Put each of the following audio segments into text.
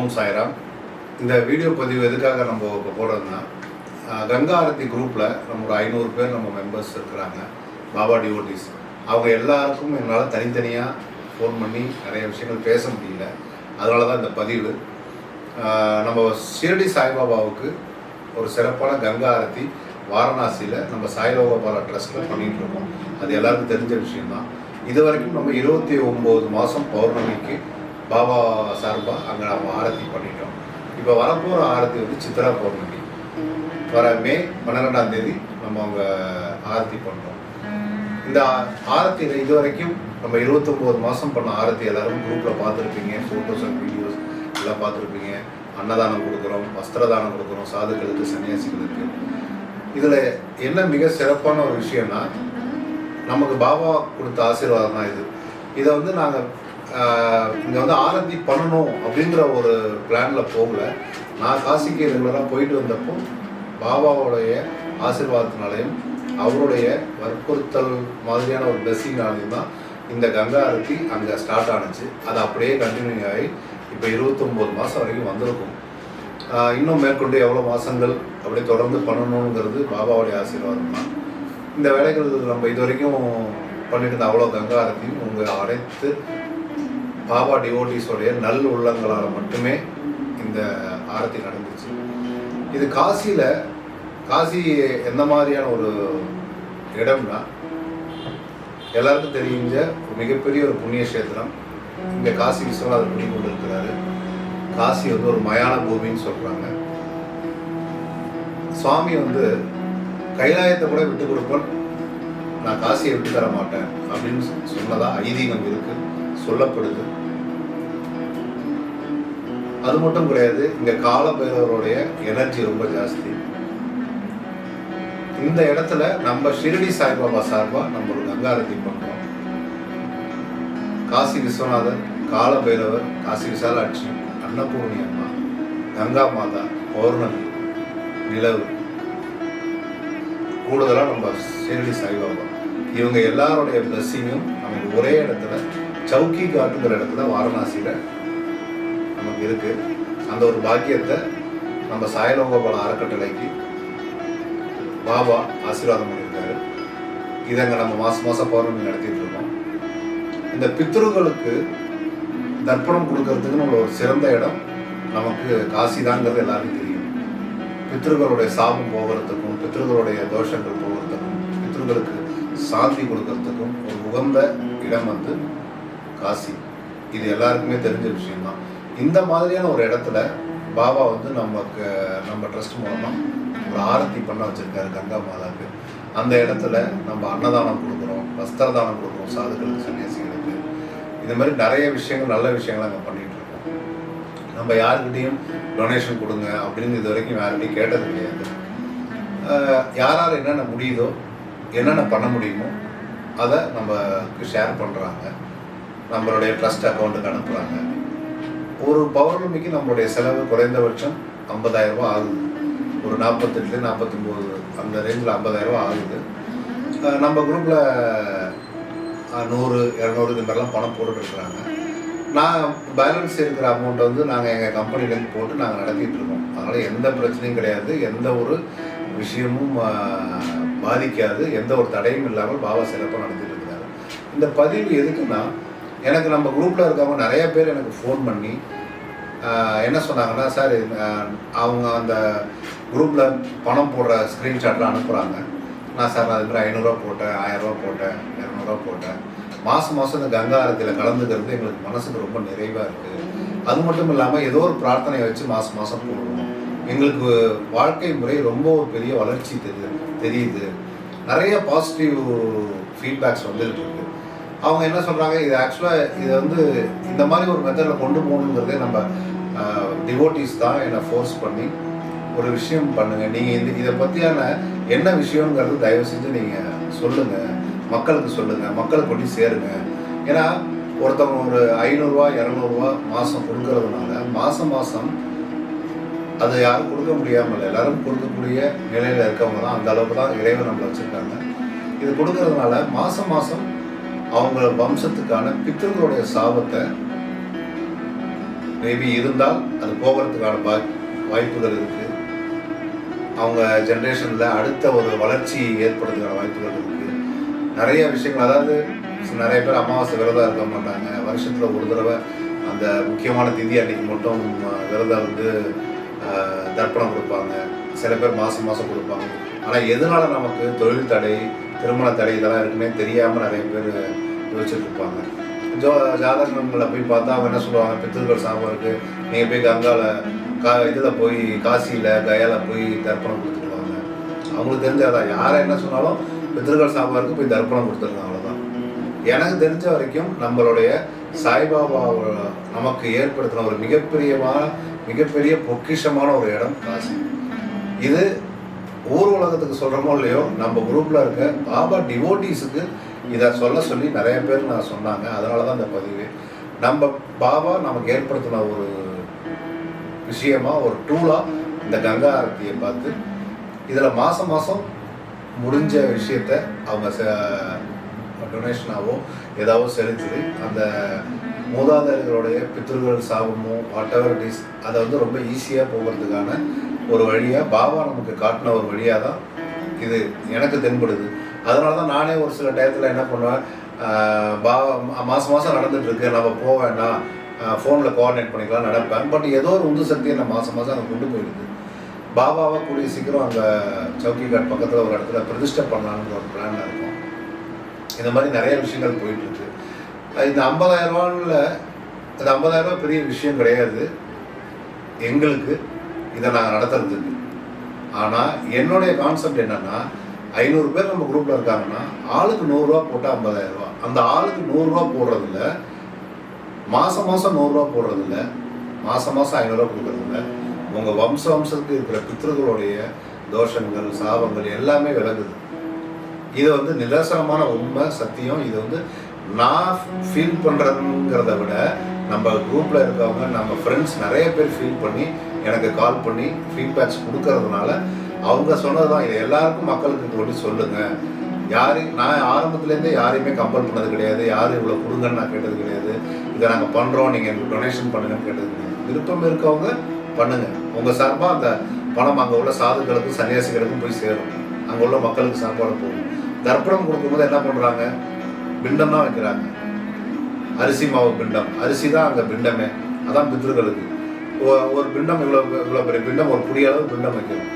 ஓம் சாய்ராம். இந்த வீடியோ பதிவு எதுக்காக நம்ம இப்போ போடுறதுன்னா, கங்கா ஆரத்தி குரூப்பில் நம்ம ஒரு 500 பேர் நம்ம மெம்பர்ஸ் இருக்கிறாங்க, பாபா டிவோட்டிஸ். அவங்க எல்லாருக்கும் என்னால் தனித்தனியாக ஃபோன் பண்ணி நிறைய விஷயங்கள் பேச முடியல. அதனால தான் இந்த பதிவு. நம்ம ஷிரடி சாய்பாபாவுக்கு ஒரு சிறப்பான கங்கா ஆரத்தி வாரணாசியில் நம்ம சாய்பாபா ட்ரஸ்ட்டில் பண்ணிகிட்டு இருக்கோம். அது எல்லாருக்கும் தெரிஞ்ச விஷயம்தான். இது வரைக்கும் நம்ம 29 மாதம் பௌர்ணமிக்கு பாபா சார்பாக அங்கே நம்ம ஆரத்தி பண்ணிட்டோம். இப்போ வரப்போகிற ஆரத்தி வந்து சித்ரா பௌர்ணமி, வர மே 12ஆம் தேதி நம்ம அங்கே ஆரத்தி பண்ணுறோம். இந்த ஆரத்தியில் இது வரைக்கும் நம்ம 29 மாதம் பண்ண ஆரத்தி எல்லாரும் குரூப்பில் பார்த்துருப்பீங்க, ஃபோட்டோஸ் அண்ட் வீடியோஸ் எல்லாம் பார்த்துருப்பீங்க. அன்னதானம் கொடுக்குறோம், வஸ்திரதானம் கொடுக்குறோம் சாதுக்களுக்கு, சன்னியாசிகளுக்கு. இதில் என்ன மிக சிறப்பான ஒரு விஷயம்னா, நமக்கு பாபா கொடுத்த ஆசீர்வாதம் தான் இது. இதை வந்து நாங்கள் இங்கே வந்து ஆரத்தி பண்ணணும் அப்படிங்கிற ஒரு பிளானில் போகல. நான் காசிக்கு ரெகுலராக போயிட்டு வந்தப்போ பாபாவுடைய ஆசீர்வாதத்தினாலையும் அவருடைய வற்புறுத்தல் மாதிரியான ஒரு பிளெஸிங்னாலையும் தான் இந்த கங்கா ஆரத்தி அங்கே ஸ்டார்ட் ஆனிச்சு. அது அப்படியே கண்டினியூ ஆகி இப்போ 29 மாதம் வரைக்கும் வந்திருக்கும். இன்னும் மேற்கொண்டு எவ்வளோ மாதங்கள் அப்படியே தொடர்ந்து பண்ணணுங்கிறது பாபாவுடைய ஆசீர்வாதம் தான். இந்த வேலைகள் நம்ம இது வரைக்கும் பண்ணிட்டு இருந்த அவ்வளோ கங்கா ஆரத்தியும் உங்கள் அனைத்து பாபா டிவோட்டிஸோடைய நல் உள்ளங்களால் மட்டுமே இந்த ஆரத்தி நடந்துச்சு. இது காசி எந்த மாதிரியான ஒரு இடம்னா, எல்லாருக்கும் தெரிஞ்ச ஒரு மிகப்பெரிய ஒரு புண்ணிய கஷேத்திரம். இங்கே காசி விஸ்வநாதர் பண்ணி கொண்டு இருக்கிறாரு. காசி வந்து ஒரு மயான பூமின்னு சொல்கிறாங்க. சுவாமி வந்து கைலாயத்தை கூட விட்டு கொடுப்பேன், நான் காசியை விட்டு தர மாட்டேன் அப்படின்னு சொன்னதா ஐதீகம் இருக்கு, சொல்லப்படுது. அது மட்டும் கிடையாது, இங்க கால பைரவருடைய எனர்ஜி ரொம்ப ஜாஸ்தி. இந்த இடத்துல நம்ம ஷிரடி சாய்பாபா சார்பா நம்ம ஒரு கங்கா ஆரத்தி பண்றோம். காசி விஸ்வநாதர், கால பைரவர், காசி விசாலாட்சி, அன்னபூர்ணி அம்மா, கங்கா மாதா, பௌர்ணமி, நிலவு, கூடுதலாக நம்ம ஷிரடி சாய்பாபா, இவங்க எல்லாருடைய பிளஸ்ஸிங்கும் நமக்கு ஒரே இடத்துல சவுக்கி காட்டுங்கிற இடத்துல வாரணாசியில் நமக்கு இருக்கு. அந்த ஒரு பாக்கியத்தை நம்ம சாய்லோகபால அறக்கட்டளைக்கு பாபா ஆசீர்வாதம் பண்ணியிருக்காரு. இதை நம்ம மாதம் பௌர்ணமி நடத்திட்டு இருக்கோம். இந்த பித்ருக்களுக்கு தர்ப்பணம் கொடுக்கறதுக்குன்னு உள்ள ஒரு சிறந்த இடம் நமக்கு காசி தாங்கிறது எல்லாருக்கும் தெரியும். பித்ருக்களுடைய சாபம் போகிறதுக்கும், பித்ருக்களுடைய தோஷங்கள் போகிறதுக்கும், பித்ருக்களுக்கு சாந்தி கொடுக்கறதுக்கும் ஒரு உகந்த இடம் வந்து காசி. இது எல்லாருக்குமே தெரிஞ்ச விஷயம்தான். இந்த மாதிரியான ஒரு இடத்துல பாபா வந்து நம்ம ட்ரஸ்ட் மூலமாக ஒரு ஆரத்தி பண்ண வச்சுருக்காரு கங்கா மாதாவுக்கு. அந்த இடத்துல நம்ம அன்னதானம் கொடுக்குறோம், வஸ்திரதானம் கொடுக்குறோம் சாதுக்களுக்கு, சன்னியாசிகளுக்கு. இந்த மாதிரி நிறைய விஷயங்கள், நல்ல விஷயங்கள் அங்கே பண்ணிகிட்டு இருக்கோம். நம்ம யாருக்கிட்டையும் டொனேஷன் கொடுங்க அப்படின்னு இது வரைக்கும் யார்கிட்டையும் கேட்டது கிடையாது. யார் என்னென்ன முடியுதோ, என்னென்ன பண்ண முடியுமோ அதை நமக்கு ஷேர் பண்ணுறாங்க, நம்மளுடைய ட்ரஸ்ட் அக்கௌண்ட்டுக்கு அனுப்புகிறாங்க. ஒரு பௌர்ணமிக்கு நம்மளுடைய செலவு குறைந்தபட்சம் 50,000 ரூபா ஆகுது. ஒரு 48 49 அந்த ரேஞ்சில் 50,000 ரூபா ஆகுது. நம்ம குரூப்பில் 100 200 இந்த மாதிரிலாம் பணம் போட்டுட்ருக்குறாங்க. நான் பேலன்ஸ் இருக்கிற அமௌண்ட்டை வந்து நாங்கள் எங்கள் கம்பெனிலேருந்து போட்டு நாங்கள் நடத்திட்டு இருக்கோம். அதனால் எந்த பிரச்சனையும் கிடையாது, எந்த ஒரு விஷயமும் பாதிக்காது, எந்த ஒரு தடையும் இல்லாமல் பாபா சிறப்பாக நடத்திட்டு இருக்கிறாரு. இந்த பதிவு எதுக்குன்னா, எனக்கு நம்ம குரூப்பில் இருக்கவங்க நிறைய பேர் எனக்கு ஃபோன் பண்ணி என்ன சொன்னாங்கன்னா, சார் அவங்க அந்த குரூப்பில் பணம் போடுற ஸ்க்ரீன்ஷாட்லாம் அனுப்புகிறாங்க. நான் சார் அது மாதிரி 500 ரூபா போட்டேன், 1000 ரூபா போட்டேன், 200 ரூபா போட்டேன். மாதம் இந்த கங்கா ஆரத்தியில் கலந்துக்கிறது எங்களுக்கு மனசுக்கு ரொம்ப நிறைவாக இருக்குது. அது மட்டும் இல்லாமல் ஏதோ ஒரு பிரார்த்தனையை வச்சு மாதம் போடுவோம். எங்களுக்கு வாழ்க்கை முறை ரொம்ப ஒரு பெரிய வளர்ச்சி தெரியுது. நிறைய பாசிட்டிவ் ஃபீட்பேக்ஸ் வந்துட்டு இருக்கு. அவங்க என்ன சொல்கிறாங்க, இது ஆக்சுவலாக இதை வந்து இந்த மாதிரி ஒரு மெத்தடில் கொண்டு போகணுங்கிறதே நம்ம டிவோட்டிஸ் தான் என்னை ஃபோர்ஸ் பண்ணி ஒரு விஷயம் பண்ணுங்கள், நீங்கள் இதை பற்றியான என்ன விஷயங்கிறது தயவு செஞ்சு நீங்கள் சொல்லுங்கள், மக்களுக்கு சொல்லுங்கள், மக்களுக்கு கொண்டு சேருங்க. ஏன்னா ஒருத்தவங்க ஒரு 500 ரூபா 200 ரூபா மாதம் கொடுக்கறதுனால மாதம் அது யாரும் கொடுக்க முடியாமல் எல்லாரும் கொடுக்கக்கூடிய நிலையில் இருக்கவங்க தான், அந்த அளவுக்கு தான் இறைவன் நம்மளை வச்சுருக்காங்க. இது கொடுக்கறதுனால மாதம் அவங்க வம்சத்துக்கான பித்ருக்களுடைய சாபத்தை மேபி இருந்தால் அது போகிறதுக்கான வாய்ப்புகள் இருக்குது. அவங்க ஜென்ரேஷனில் அடுத்த ஒரு வளர்ச்சி ஏற்படுறதுக்கான வாய்ப்புகள் இருக்குது. நிறைய விஷயங்கள், அதாவது நிறைய பேர் அமாவாசை விரதம் இருக்க மாட்டாங்க. வருஷத்தில் ஒரு தடவை அந்த முக்கியமான திதி அன்னைக்கு மட்டும் விரதம் வந்து தர்ப்பணம் கொடுப்பாங்க. சில பேர் மாதம் கொடுப்பாங்க. ஆனால் எதனால் நமக்கு தொழில் தடை, திருமண தடை இதெல்லாம் இருக்குன்னே தெரியாமல் நிறைய பேர் யோசிச்சுட்டு இருப்பாங்க. ஜாதகங்களை போய் பார்த்தா அவங்க என்ன சொல்லுவாங்க, பித்திருக்கள் சாபம் இருக்குது, நீங்கள் போய் கங்காவில் இதில் போய் காசியில் கயாவில் போய் தர்ப்பணம் கொடுத்துருவாங்க. அவங்களுக்கு தெரிஞ்சதான் யாரை என்ன சொன்னாலும் பித்திருக்கள் சாபம் இருக்குது, போய் தர்ப்பணம் கொடுத்துருங்க, அவ்வளோதான். எனக்கு தெரிஞ்ச வரைக்கும் நம்மளுடைய சாய்பாபா நமக்கு ஏற்படுத்தின ஒரு மிகப்பெரிய பொக்கிஷமான ஒரு இடம் காசி. இது ஊர் உலகத்துக்கு சொல்கிறோமோ இல்லையோ, நம்ம குரூப்பில் இருக்க பாபா டிவோட்டீஸுக்கு இதை சொல்லி நிறைய பேர் நான் சொன்னாங்க. அதனால தான் இந்த பதிவு. நம்ம பாபா நமக்கு ஏற்படுத்தின ஒரு விஷயமா, ஒரு டூலாக இந்த கங்கா ஆரத்தியை பார்த்து இதில் மாதம் முடிஞ்ச விஷயத்த அவங்க டொனேஷனாவோ ஏதாவது செலுத்தி அந்த மூதாதையர்களுடைய பித்ருகள் சாபமோ வாட் எவர் இட் இஸ் அதை வந்து ரொம்ப ஈஸியாக போகிறதுக்கான ஒரு வழியாக பாபா நமக்கு காட்டின ஒரு வழியாக தான் இது எனக்கு தென்படுது. அதனால தான் நானே ஒரு சில டயத்தில் என்ன பண்ணுவேன், மாதம் நடந்துகிட்ருக்கு, நம்ம போக வேண்டாம், ஃபோனில் கோஆர்டினேட் பண்ணிக்கலாம் நடப்பேன். பட் ஏதோ ஒரு உந்து சக்தியை நான் மாதம் அங்கே கொண்டு போயிடுது. பாபாவை கூடிய சீக்கிரம் அங்கே சவுக்கிகாட் பக்கத்தில் ஒரு இடத்துல பிரதிஷ்டை பண்ணலான்னு ஒரு பிளானில் இருக்கும். இந்த மாதிரி நிறைய விஷயங்கள் போயிட்டுருக்கு. இந்த 50,000 ரூபாயில் இந்த 50,000 ரூபா பெரிய விஷயம் கிடையாது எங்களுக்கு, இதை நாங்கள் நடத்துறதுக்கு. ஆனால் என்னுடைய கான்செப்ட் என்னென்னா, 500 பேர் நம்ம குரூப்பில் இருக்காங்கன்னா ஆளுக்கு 100 ரூபா போட்டால் 50,000 ரூபா. அந்த ஆளுக்கு 100 ரூபா போடுறதில்ல, மாதம் 100 ரூபா போடுறதில்ல, மாதம் 500 ரூபா கொடுக்குறதில்ல. உங்கள் வம்சத்துக்கு இருக்கிற பித்ருகளுடைய தோஷங்கள் சாபங்கள் எல்லாமே விலகுது. இது வந்து நிதர்சனமான உண்மை, சத்தியம். இது வந்து நான் ஃபீல் பண்ணுறதுங்கிறத விட நம்ம குரூப்பில் இருக்கவங்க, நம்ம ஃப்ரெண்ட்ஸ் நிறைய பேர் ஃபீல் பண்ணி எனக்கு கால் பண்ணி ஃபீட்பேக்ஸ் கொடுக்கறதுனால அவங்க சொன்னது தான். இதை எல்லாருக்கும் மக்களுக்கு கொண்டு சொல்லுங்கள். நான் ஆரம்பத்துலேருந்தே யாரையுமே கம்பல் பண்ணது கிடையாது. யாரும் இவ்வளோ கொடுங்கன்னு நான் கேட்டது கிடையாது. இதை நாங்கள் பண்ணுறோம், நீங்கள் எங்களுக்கு டொனேஷன் பண்ணுங்கன்னு கேட்டது கிடையாது. விருப்பம் இருக்கவங்க பண்ணுங்கள். உங்கள் சார்பாக அந்த பணம் அங்கே உள்ள சாதுக்களுக்கும் சன்னியாசிகளுக்கும் போய் சேரும். அங்கே உள்ள மக்களுக்கு சாப்பாடு போகும். தர்ப்பணம் கொடுக்கும்போது என்ன பண்ணுறாங்க, பிண்டம் தான் வைக்கிறாங்க. அரிசி மாவு பிண்டம், அரிசி தான் அங்கே பிண்டமே. அதான் பித்ருக்களுக்கு ஒரு பிண்டம், இவ்வளோ பெரிய பிண்டம், ஒரு புடியளவு பிண்டம் வைக்கிறோம்.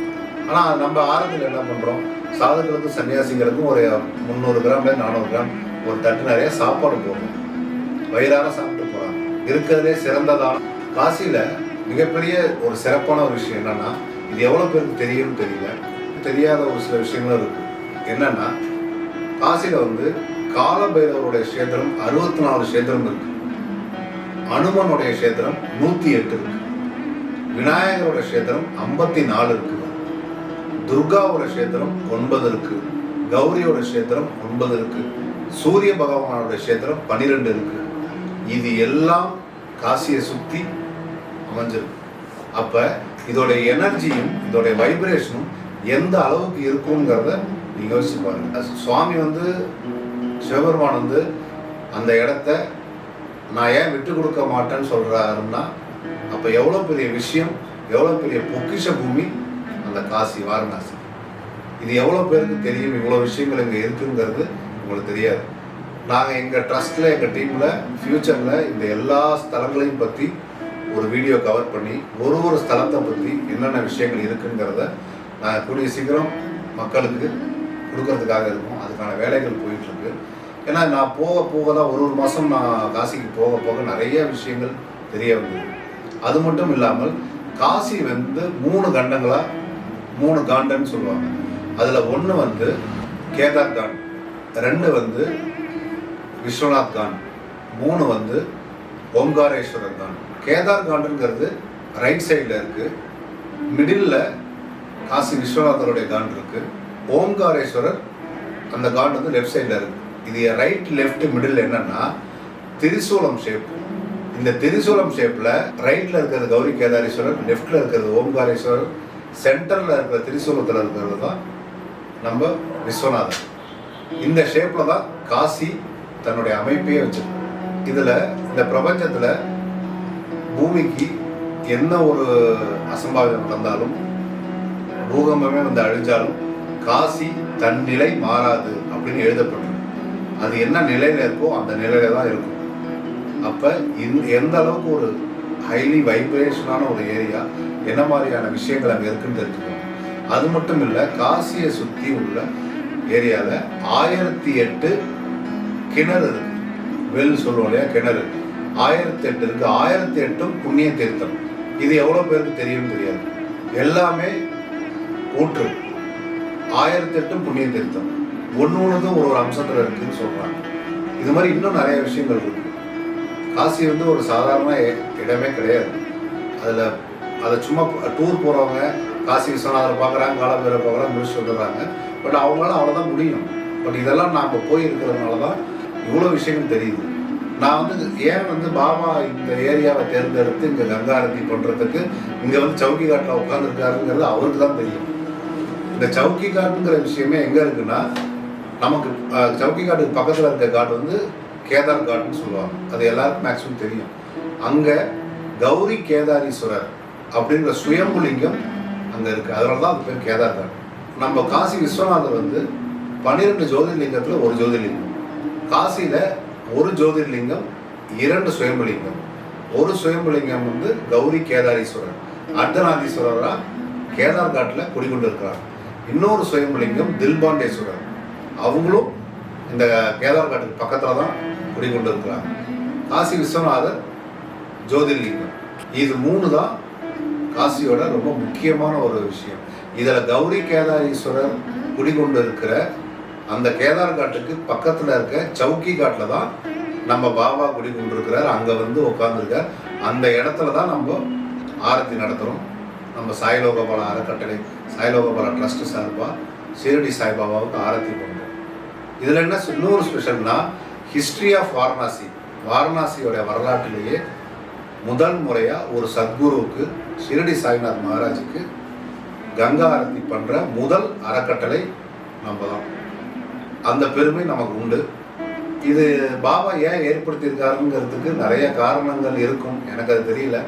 ஆனால் நம்ம ஆரம்பத்தில் என்ன பண்ணுறோம், சாதுக்களுக்கும் சன்னியாசிகளுக்கும் ஒரு 300 கிராம்லேருந்து 400 கிராம் ஒரு தட்டு நிறைய சாப்பாடு போடுறோம். வயிறார சாப்பிட்டு போகிறாங்க. இருக்கிறதே சிறந்ததான். காசியில் மிகப்பெரிய ஒரு சிறப்பான ஒரு விஷயம் என்னென்னா, இது எவ்வளோ பேருக்கு தெரியும்னு தெரியல, தெரியாத ஒரு சில விஷயங்களும் இருக்குது. என்னென்னா, காசியில் வந்து காலபைரவருடைய கஷேத்திரம் 64 கஷேத்திரம் இருக்கு. அனுமனுடைய கஷேத்திரம் 108 இருக்கு. விநாயகரோட கஷேத்திரம் 54 இருக்கு. துர்காவோட கஷேத்திரம் 9 இருக்கு. கௌரியோட கஷேத்திரம் 9 இருக்கு. சூரிய பகவானோட கஷேத்திரம் 12 இருக்கு. இது எல்லாம் காசியை சுற்றி அமைஞ்சிருக்கு. அப்ப இதோடைய எனர்ஜியும் இதோடைய வைப்ரேஷனும் எந்த அளவுக்கு இருக்குங்கிறத நீங்க யோசிச்சு பாருங்க. சுவாமி வந்து சிவபெருமான் வந்து அந்த இடத்த நான் ஏன் விட்டு கொடுக்க மாட்டேன்னு சொல்றாருன்னா, அப்ப எவ்வளவு பெரிய விஷயம், எவ்வளவு பெரிய பொக்கிஷ பூமி அந்த காசி, வாரணாசி. இது எவ்வளவு பேருக்கு தெரியும், இவ்வளவு விஷயங்கள் இங்க இருக்குங்கிறது உங்களுக்கு தெரியாது. நாங்கள் எங்கள் ட்ரஸ்ட்டில், எங்கள் டீமில் ஃப்யூச்சரில் இந்த எல்லா ஸ்தலங்களையும் பற்றி ஒரு வீடியோ கவர் பண்ணி ஒரு ஸ்தலத்தை பற்றி என்னென்ன விஷயங்கள் இருக்குங்கிறத நாங்கள் கூடிய சீக்கிரம் மக்களுக்கு கொடுக்கறதுக்காக இருக்கும். அதுக்கான வேலைகள் போயிட்டுருக்கு. ஏன்னா நான் போக தான் ஒரு மாதம் நான் காசிக்கு போக நிறைய விஷயங்கள் தெரிய வந்தது. அது மட்டும் இல்லாமல் காசி வந்து 3 கண்டங்களாக 3 காண்டன்னு சொல்லுவாங்க. அதில் 1 வந்து கேதார் காண்ட், 2 வந்து விஸ்வநாத் காண்ட், 3 வந்து ஓம்காரேஸ்வரர் காண்ட். கேதார் காண்டுங்கிறது ரைட் சைடில் இருக்குது. மிடில் காசி விஸ்வநாதருடைய காண்ட் இருக்குது. ஓம்காரேஸ்வரர் அந்த காண்ட் வந்து லெஃப்ட் சைடில் இருக்குது. இது ரைட் லெஃப்ட் மிடில் என்னன்னா திரிசூலம் ஷேப். இந்த திரிசூலம் ஷேப்பில் ரைட்டில் இருக்கிறது கௌரி கேதாரீஸ்வரர், லெஃப்டில் இருக்கிறது ஓம்காரேஸ்வரர், சென்டரில் இருக்கிற திரிசூலத்தில் இருக்கிறது தான் நம்ம விஸ்வநாதர். இந்த ஷேப்பில் தான் காசி தன்னுடைய அமைப்பையே வச்சிருக்கு. இதில் இந்த பிரபஞ்சத்தில் பூமிக்கு என்ன ஒரு அசம்பாவிதம் நடந்தாலும், பூகம்பமே வந்து அழிஞ்சாலும் காசி தன் நிலை மாறாது அப்படின்னு எழுதப்பட்டிருக்கு. அது என்ன நிலையில இருக்கோ அந்த நிலையில தான் இருக்கும். அப்போ எந்த அளவுக்கு ஒரு ஹைலி வைப்ரேஷனான ஒரு ஏரியா, என்ன மாதிரியான விஷயங்கள் அங்கே இருக்குன்னு தெரிஞ்சுக்கணும். அது மட்டும் இல்லை, காசியை சுற்றி உள்ள ஏரியாவில் 1008 கிணறு இருக்கு. வெல் சொல்லுவோம் இல்லையா, கிணறு 1008 இருக்கு. 1008 புண்ணிய தீர்த்தம். இது எவ்வளோ பேருக்கு தெரியும் தெரியாது. எல்லாமே ஊற்று. 1008 புண்ணிய தீர்த்தம் ஒன்றும் ஒரு அம்சத்தில் இருக்குன்னு சொல்கிறாங்க. இது மாதிரி இன்னும் நிறைய விஷயங்கள் இருக்கு. காசி வந்து ஒரு சாதாரண இடமே கிடையாது. அதை சும்மா டூர் போகிறவங்க காசி விஸ்வநாதரை பார்க்குறாங்க, காலபைரவரை பார்க்குறாங்க, முடிச்சு வந்துடுறாங்க. பட் அவங்களால அவ்வளோதான் முடியும். பட் இதெல்லாம் நாம் போய் இருக்கிறதுனால தான் இவ்வளோ விஷயங்கள் தெரியுது. நான் வந்து ஏன் வந்து பாபா இந்த ஏரியாவை தேர்ந்தெடுத்து இங்கே கங்கா ஆரத்தி பண்ணுறதுக்கு இங்கே வந்து சவுக்கி காட்டில் உட்காந்துருக்காருங்கிறது அவருக்கு தான் தெரியும். இந்த சவுக்கி காட்டுங்கிற விஷயமே எங்கே இருக்குன்னா, நமக்கு சவுக்கி காட்டுக்கு பக்கத்தில் இருக்க காட்டு வந்து கேதார் காட்டுன்னு சொல்லுவாங்க. அது எல்லாருக்கும் மேக்ஸிமம் தெரியும். அங்கே கௌரி கேதாரீஸ்வரர் அப்படிங்கிற சுயம்புலிங்கம் அங்கே இருக்குது. அதனால தான் அது பேர் கேதார் காட். நம்ம காசி விஸ்வநாதர் வந்து 12 ஜோதிர்லிங்கத்தில் ஒரு ஜோதிர்லிங்கம். காசியில் ஒரு ஜோதிர்லிங்கம், 2 சுயம்புலிங்கம். ஒரு சுயம்புலிங்கம் வந்து கௌரி கேதாரீஸ்வரர், அர்த்தநாதீஸ்வரராக கேதார் காட்டில் குடிக்கொண்டு இருக்கிறார். இன்னொரு சுயம்புலிங்கம் தில்பாண்டேஸ்வரர், அவங்களும் இந்த கேதார் காட்டுக்கு பக்கத்தில் தான் குடிக்கொண்டு இருக்கிறாங்க. காசி விஸ்வநாதர் ஜோதிர்லிங்கம். இது 3 தான் காசியோட ரொம்ப முக்கியமான ஒரு விஷயம். இதில் கௌரி கேதாரீஸ்வரர் குடிக்கொண்டு இருக்கிற அந்த கேதார் காட்டுக்கு பக்கத்தில் இருக்க சவுக்கி காட்டில் தான் நம்ம பாபா குடிக்கொண்டு இருக்கிறார். அங்கே வந்து உட்காந்துருக்கார். அந்த இடத்துல தான் நம்ம ஆரத்தி நடத்துகிறோம். நம்ம சாய்லோகபால அறக்கட்டளை, சாய்லோகபால ட்ரஸ்ட் சார்பாக ஷிரடி சாய்பாபாவுக்கு ஆரத்தி பண்ணுறோம். இதில் என்ன இன்னொரு ஸ்பெஷல்னா, ஹிஸ்ட்ரி ஆஃப் வாரணாசி, வாரணாசியோடைய வரலாற்றிலேயே முதல் முறையாக ஒரு சத்குருவுக்கு, ஷிரடி சாய்நாத் மகாராஜுக்கு கங்கா ஆரத்தி பண்ணுற முதல் அறக்கட்டளை நம்ம தான். அந்த பெருமை நமக்கு உண்டு. இது பாபா ஏன் ஏற்படுத்தியிருக்காருங்கிறதுக்கு நிறைய காரணங்கள் இருக்கும், எனக்கு அது தெரியல.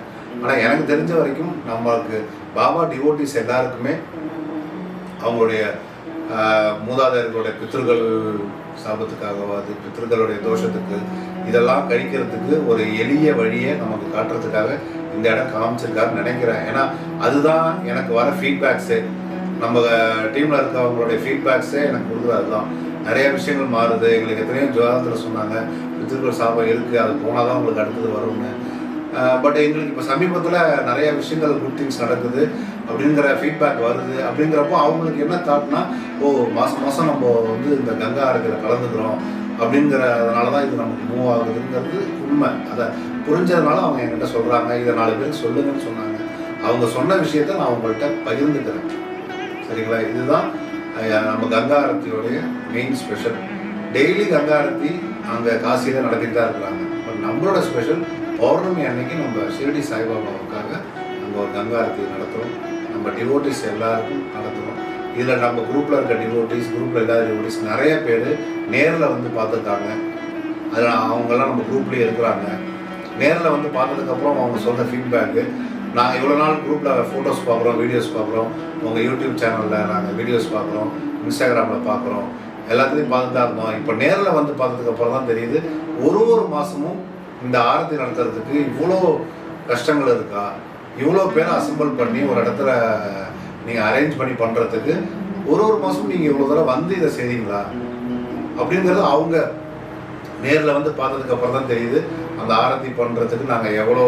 ஆனால் எனக்கு தெரிஞ்ச வரைக்கும் நம்மளுக்கு பாபா டிவோட்டிஸ் எல்லாருக்குமே அவங்களுடைய மூதாதையர்களுடைய பித்ருகள் சாபத்துக்காகவாது, பித்ருக்களுடைய தோஷத்துக்கு இதெல்லாம் கழிக்கிறதுக்கு ஒரு எளிய வழியை நமக்கு காட்டுறதுக்காக இந்த இடம் காமிச்சிருக்காருன்னு நினைக்கிறேன். ஏன்னா அதுதான் எனக்கு வர ஃபீட்பேக்ஸு, நம்ம டீமில் இருக்கவங்களுடைய ஃபீட்பேக்ஸே எனக்கு கொடுக்குறது அதுதான். நிறைய விஷயங்கள் மாறுது. எங்களுக்கு எத்தனையோ ஜோதத்தில் சொன்னாங்க பித்ருக்கள் சாபம் இருக்குது, அது போனால் தான் உங்களுக்கு அடுத்தது வரும்னு. பட் எங்களுக்கு இப்போ சமீபத்தில் நிறைய விஷயங்கள் குட் திங்ஸ் நடக்குது அப்படிங்கிற ஃபீட்பேக் வருது. அப்படிங்கிறப்போ அவங்களுக்கு என்ன தாட்னா, மாதம் மாதம் நம்ம வந்து இந்த கங்கா ஆரத்தியில் கலந்துக்கிறோம் அப்படிங்கிறதுனால தான் இது நமக்கு மூவ் ஆகுதுங்கிறது உண்மை. அதை புரிஞ்சதுனால அவங்க என்கிட்ட சொல்கிறாங்க, இதை 4 பேருக்கு சொல்லுங்கன்னு சொன்னாங்க. அவங்க சொன்ன விஷயத்த நான் அவங்கள்ட்ட பகிர்ந்துக்கிறேன். சரிங்களா? இதுதான் நம்ம கங்கா ஆரத்தியோடைய main special. Daily Ganga aarti அங்கே காசியில் நடத்திட்டு தான் இருக்கிறாங்க. பட் நம்மளோட ஸ்பெஷல் பௌர்ணமி அன்னைக்கு நம்ம ஷிரடி சாய்பாபாவுக்காக அங்கே ஒரு கங்கா ஆரத்தி நடத்துகிறோம். நம்ம டிவோட்டிஸ் எல்லாருக்கும் நடத்துகிறோம். இதில் நம்ம குரூப்பில் இருக்க டிவோட்டிஸ், குரூப்பில் இல்லாத டிவோட்டிஸ் நிறைய பேர் நேரில் வந்து பார்த்துருக்காங்க. அதில் அவங்கெல்லாம் நம்ம குரூப்லேயே இருக்கிறாங்க. நேரில் வந்து பார்த்ததுக்கப்புறம் அவங்க சொன்ன ஃபீட்பேக்கு, நாங்கள் இவ்வளோ நாள் குரூப்பில் ஃபோட்டோஸ் பார்க்குறோம், வீடியோஸ் பார்க்குறோம், உங்கள் யூடியூப் சேனலில் நாங்கள் வீடியோஸ் பார்க்குறோம், இன்ஸ்டாகிராமில் பார்க்குறோம், எல்லாத்துலேயும் பார்த்துட்டு தான் இருந்தோம். இப்போ நேரில் வந்து பார்த்ததுக்கப்புறம் தான் தெரியுது, ஒரு மாதமும் இந்த ஆரத்தி நடத்துறதுக்கு இவ்வளோ கஷ்டங்கள் இருக்கா, இவ்வளோ பேரை அசம்பிள் பண்ணி ஒரு இடத்துல நீங்கள் அரேஞ்ச் பண்ணி பண்ணுறதுக்கு ஒரு மாதம் நீங்கள் இவ்வளோ தடவை வந்து இதை செய்றீங்களா அப்படிங்கிறது அவங்க நேரில் வந்து பார்த்ததுக்கப்புறம் தான் தெரியுது. அந்த ஆரத்தி பண்ணுறதுக்கு நாங்கள் எவ்வளோ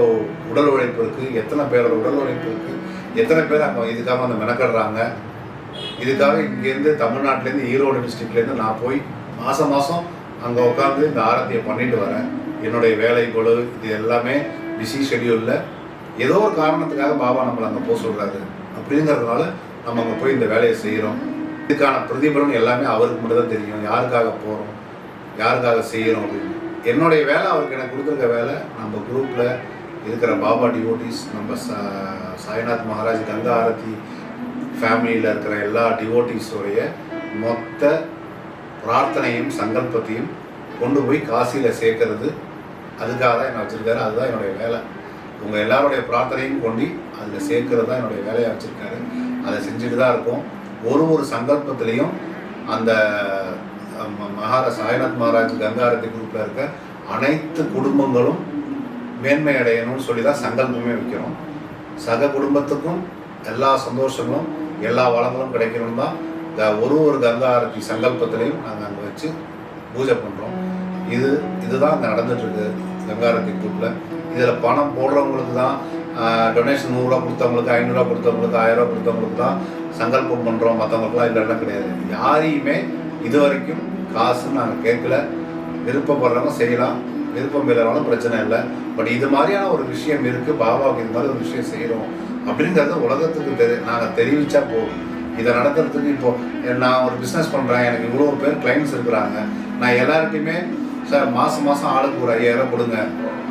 உடல் உழைப்பு இருக்குது, எத்தனை பேரோட உடல் உழைப்பு இருக்குது, எத்தனை பேர் அங்கே இதுக்காக வந்து மெனக்கடுறாங்க. இதுக்காக இங்கேருந்து தமிழ்நாட்டிலேருந்து ஈரோடு டிஸ்ட்ரிக்ட்லேருந்து நான் போய் மாதம் அங்கே உட்காந்து இந்த ஆரத்தியை பண்ணிட்டு வரேன். என்னுடைய வேலை பொழு இது எல்லாமே பிஸி ஷெடியூலில் ஏதோ ஒரு காரணத்துக்காக பாபா நம்மளை அங்கே போக சொல்கிறாரு. அப்படிங்கிறதுனால நம்ம அங்கே போய் இந்த வேலையை செய்கிறோம். இதுக்கான பிரதிபலன் எல்லாமே அவருக்கு மட்டும் தான் தெரியும், யாருக்காக போகிறோம், யாருக்காக செய்கிறோம் அப்படின்னு. என்னுடைய வேலை, அவருக்கு எனக்கு கொடுத்துருக்க வேலை, நம்ம குரூப்பில் இருக்கிற பாபா டிவோட்டிஸ், நம்ம சாய்நாத் மகாராஜ் கங்கா ஆரத்தி ஃபேமிலியில் இருக்கிற எல்லா டிவோட்டிஸோடைய மொத்த பிரார்த்தனையும் சங்கல்பத்தையும் கொண்டு போய் காசியில் சேர்க்கறது. அதுக்காக தான் என்ன வச்சுருக்காரு. அதுதான் என்னுடைய வேலை. உங்கள் எல்லாருடைய பிரார்த்தனையும் கொண்டு அதில் சேர்க்கறது தான் என்னுடைய வேலையாக வச்சுருக்காரு. அதை செஞ்சுட்டு தான் இருக்கோம். ஒரு சங்கல்பத்திலையும் அந்த சாய்நாத் மகாராஜ் கங்காரதி குரூப்பில் இருக்க அனைத்து குடும்பங்களும் மேன்மை அடையணும்னு சொல்லி தான் சங்கல்பமே வைக்கிறோம். சக குடும்பத்துக்கும் எல்லா சந்தோஷங்களும் எல்லா வளங்களும் கிடைக்கணும் தான் ஒரு கங்கா ஆரத்தி சங்கல்பத்திலையும் நாங்கள் அங்கே வச்சு பூஜை பண்ணுறோம். இதுதான் அங்கே நடந்துட்டுருக்கு கங்கா ஆரத்தி குரூப்பில். இதில் பணம் போடுறவங்களுக்கு தான் டொனேஷன் 100 ரூபா கொடுத்தவங்களுக்கு, 500 ரூபா கொடுத்தவங்களுக்கு, 1000 ரூபா கொடுத்தவங்களுக்கு தான் சங்கல்பம் பண்ணுறோம். மற்றவங்களுக்குலாம் இல்லைன்னா கிடையாது. யாரையுமே இது வரைக்கும் காசு நாங்கள் கேட்கல. விருப்பப்படுறவங்க செய்யலாம், விருப்பம் இல்லாதவங்களும் பிரச்சனை இல்லை. பட் இது மாதிரியான ஒரு விஷயம் இருக்குது, பாபாவுக்கு இது மாதிரி ஒரு விஷயம் செய்கிறோம் அப்படிங்கிறத உலகத்துக்கு நாங்கள் தெரிவித்தா போதும். இதை நடத்துறதுக்கு இப்போது நான் ஒரு பிஸ்னஸ் பண்ணுறேன், எனக்கு இவ்வளோ பேர் கிளைண்ட்ஸ் இருக்கிறாங்க, நான் எல்லார்ட்டையுமே சார் மாதம் ஆளுக்கு ஒரு 5000 கொடுங்க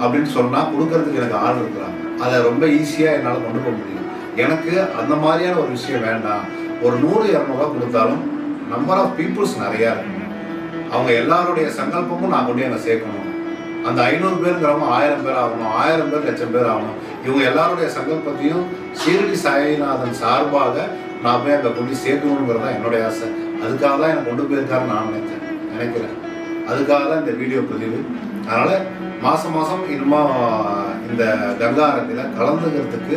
அப்படின்னு சொன்னால் கொடுக்கறதுக்கு எனக்கு ஆள் இருக்கிறாங்க. அதை ரொம்ப ஈஸியாக என்னால் கொண்டு போக முடியும். எனக்கு அந்த மாதிரியான ஒரு விஷயம் வேண்டாம். ஒரு 100-200 கொடுத்தாலும் நம்பர் ஆஃப் பீப்புள்ஸ் நிறையா இருக்கணும். அவங்க எல்லாருடைய சங்கல்பமும் நான் கொண்டு அங்கே சேர்க்கணும். அந்த 500 பேருங்கிறவங்க 1000 பேர் ஆகணும், 1000 பேர் 1,00,000 பேர் ஆகணும். இவங்க எல்லாருடைய சங்கல்பத்தையும் ஷீரடி சாய்நாதன் சார்பாக நான் போய் அங்கே கொண்டு சேர்க்கணுங்கிறது தான் என்னுடைய ஆசை. அதுக்காக தான் எனக்கு கொண்டு போயிருக்காருன்னு நான் நினைக்கிறேன். அதுக்காக தான் இந்த வீடியோ பதிவு. அதனால் மாதம் இன்னும் இந்த கங்கா ஆரத்தியில் கலந்துக்கிறதுக்கு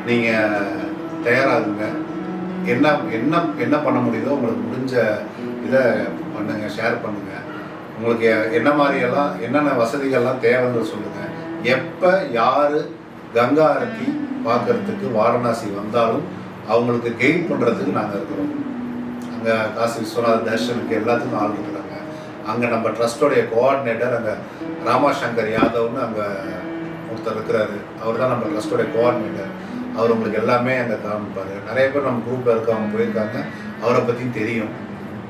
நீங்கள் தயாராகுங்க. என்ன பண்ண முடியுதோ உங்களுக்கு முடிஞ்ச இதை பண்ணுங்கள், ஷேர் பண்ணுங்கள். உங்களுக்கு என்ன மாதிரியெல்லாம் என்னென்ன வசதிகள்லாம் தேவைன்னு சொல்லுங்கள். எப்போ யார் கங்கா ஆரத்தி பார்க்கறதுக்கு வாரணாசி வந்தாலும் அவங்களுக்கு கெயின் பண்ணுறதுக்கு நாங்கள் இருக்கிறோம். அங்கே காசி விஸ்வநாத் தர்ஷனுக்கு எல்லாத்துக்கும் ஆள் இருக்கிறாங்க. அங்கே நம்ம ட்ரஸ்டோடைய கோஆர்டினேட்டர் அங்கே ராமாசங்கர் யாதவ்னு அங்கே ஒருத்தர் இருக்கிறாரு. அவர் தான் நம்ம ட்ரஸ்டோடைய கோஆர்டினேட்டர். அவர் உங்களுக்கு எல்லாமே அங்கே காமிப்பார். நிறைய பேர் நம்ம குரூப்பில் இருக்கவங்க போயிருக்காங்க, அவரை பற்றியும் தெரியும்.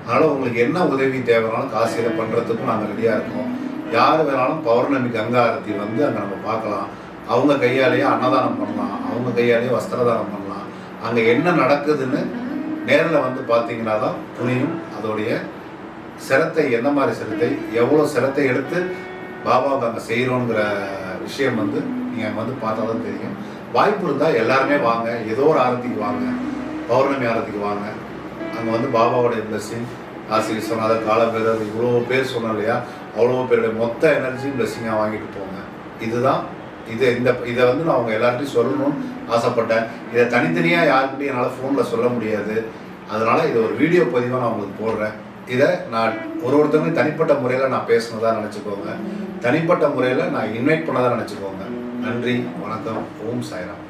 அதனால் உங்களுக்கு என்ன உதவி தேவைனாலும் காசியில் பண்ணுறதுக்கும் நாங்கள் ரெடியாக இருக்கோம். யார் வேணாலும் பௌர்ணமி கங்கா ஆரத்தி வந்து அங்கே நம்ம பார்க்கலாம். அவங்க கையாலேயே அன்னதானம் பண்ணலாம், அவங்க கையாலேயே வஸ்திரதானம் பண்ணலாம். அங்கே என்ன நடக்குதுன்னு நேரில் வந்து பார்த்தீங்கன்னா தான் புரியும். அதோடைய சிரத்தை, என்ன மாதிரி சிரத்தை, எவ்வளோ சிரத்தை எடுத்து பாபாவுக்கு அங்கே செய்கிறோங்கிற விஷயம் வந்து நீங்கள் வந்து பார்த்தா தான் தெரியும். வாய்ப்பு இருந்தால் எல்லாருமே வாங்க, ஏதோ ஒரு ஆரத்திக்கு வாங்க, பௌர்ணமி ஆரத்திக்கு வாங்க. அங்கே வந்து பாபாவோடைய பிளஸ்ஸிங், காசி விஸ்வநாதர், காலபைரவர், இவ்வளோ பேர் சொன்னோம் இல்லையா, அவ்வளோ பேருடைய மொத்த எனர்ஜியும் பிளஸ்ஸிங்காக வாங்கிட்டு போங்க. இதுதான் இதை வந்து நான் அவங்க எல்லார்ட்டையும் சொல்லணும்னு ஆசைப்பட்டேன். இதை தனித்தனியாக யாருக்கிட்டையும் என்னால் ஃபோனில் சொல்ல முடியாது. அதனால் இதை ஒரு வீடியோ பதிவாக நான் உங்களுக்கு போடுறேன். இதை நான் ஒருத்தவங்க தனிப்பட்ட முறையில் நான் பேசுனதாக நினச்சிக்கோங்க, தனிப்பட்ட முறையில் நான் இன்வைட் பண்ணதாக நினச்சிக்கோங்க. நன்றி, வணக்கம், ஓம் சாய்ராம்.